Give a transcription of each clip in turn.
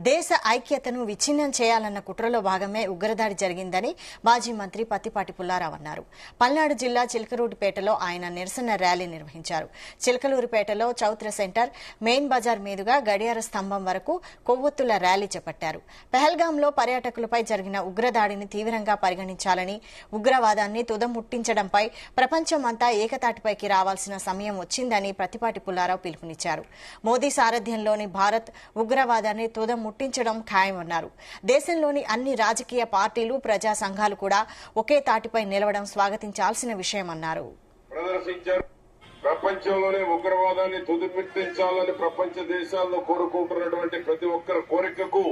దేశ ఐక్యతను విచ్ఛిన్నం చేయాలన్న కుట్రలో భాగమే ఉగ్రదాడి జరిగిందని మాజీ మంత్రి పత్తిపాటి పుల్లారావు అన్నారు. పల్నాడు జిల్లా చిలకలూరిపేటలో ఆయన నిరసన ర్యాలీ నిర్వహించారు. చిలకలూరిపేటలో చౌత్ర సెంటర్, మెయిన్ బజార్ మీదుగా గడియార స్తంభం వరకు కొవ్వొత్తుల ర్యాలీ చేపట్టారు. పెహల్గాంలో పర్యాటకులపై జరిగిన ఉగ్రదాడిని తీవ్రంగా పరిగణించాలని, ఉగ్రవాదాన్ని తుదముట్టించడంపై ప్రపంచమంతా ఏకతాటిపైకి రావాల్సిన సమయం వచ్చిందని పత్తిపాటి పుల్లారావు పిలుపునిచ్చారు. మోదీ సారథ్యంలోని భారత్ ఉగ్రవాదాన్ని ముట్టించడం ఖాయమన్నారు. దేశంలోని అన్ని రాజకీయ పార్టీలు, ప్రజా సంఘాలు కూడా ఒకే తాటిపై నిలవడం స్వాగతించాల్సిన విషయమన్నారు. ప్రపంచంలోనే ఉగ్రవాదాన్ని తుదిముట్టించాలని ప్రపంచ దేశాల్లో కోరుకుంటున్నటువంటి ప్రతి ఒక్కరి కోరికకు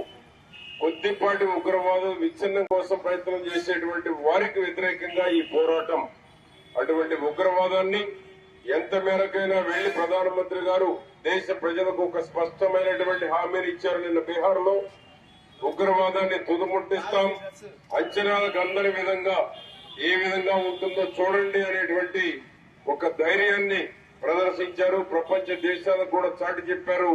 కొద్దిపాటి ఉగ్రవాదం విచ్ఛిన్నం కోసం ప్రయత్నం చేసేటువంటి వారికి వ్యతిరేకంగా ఈ పోరాటం. అటువంటి ఉగ్రవాదాన్ని ఎంత మేరకైనా వెళ్లి ప్రధానమంత్రి గారు దేశ ప్రజలకు ఒక స్పష్టమైనటువంటి హామీని ఇచ్చారు. నిన్న బీహార్ లో ఉగ్రవాదాన్ని తుదముట్టిస్తాం, అంచనాలకు అందరి విధంగా ఏ విధంగా ఉంటుందో చూడండి అనేటువంటి ఒక ధైర్యాన్ని ప్రదర్శించారు. ప్రపంచ దేశాలకు కూడా చాటి చెప్పారు.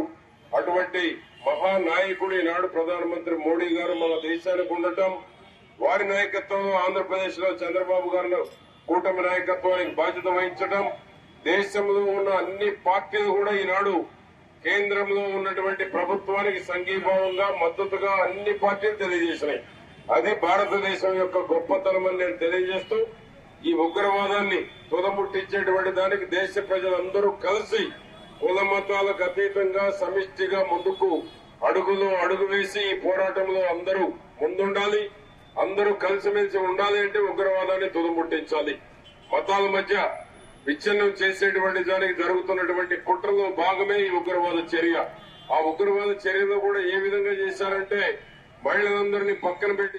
అటువంటి మహానాయకుడు ఈనాడు ప్రధానమంత్రి మోడీ గారు మన దేశానికి ఉండటం, వారి నాయకత్వంలో ఆంధ్రప్రదేశ్ లో చంద్రబాబు గారు కూటమి నాయకత్వానికి బాధ్యత వహించడం, దేశంలో ఉన్న అన్ని పార్టీలు కూడా ఈనాడు కేంద్రంలో ఉన్నటువంటి ప్రభుత్వానికి సంఘీభావంగా మద్దతుగా అన్ని పార్టీలు తెలియజేసినాయి. అది భారతదేశం యొక్క గొప్పతనం అని నేను తెలియజేస్తూ, ఈ ఉగ్రవాదాన్ని తుదముట్టించేటువంటి దానికి దేశ ప్రజలందరూ కలిసి కుల మతాలకు అతీతంగా సమిష్టిగా ముందుకు అడుగు వేసి ఈ పోరాటంలో అందరూ ముందుండాలి. అందరూ కలిసిమెలిసి ఉండాలి. అంటే ఉగ్రవాదాన్ని తుదముట్టించాలి. మతాల మధ్య విచ్ఛిన్నం చేసేటువంటి దానికి జరుగుతున్నటువంటి కుట్రలో భాగమే ఈ ఉగ్రవాద చర్య. ఆ ఉగ్రవాద చర్యలో కూడా ఏ విధంగా చేశారంటే మహిళలందరినీ పక్కన పెట్టి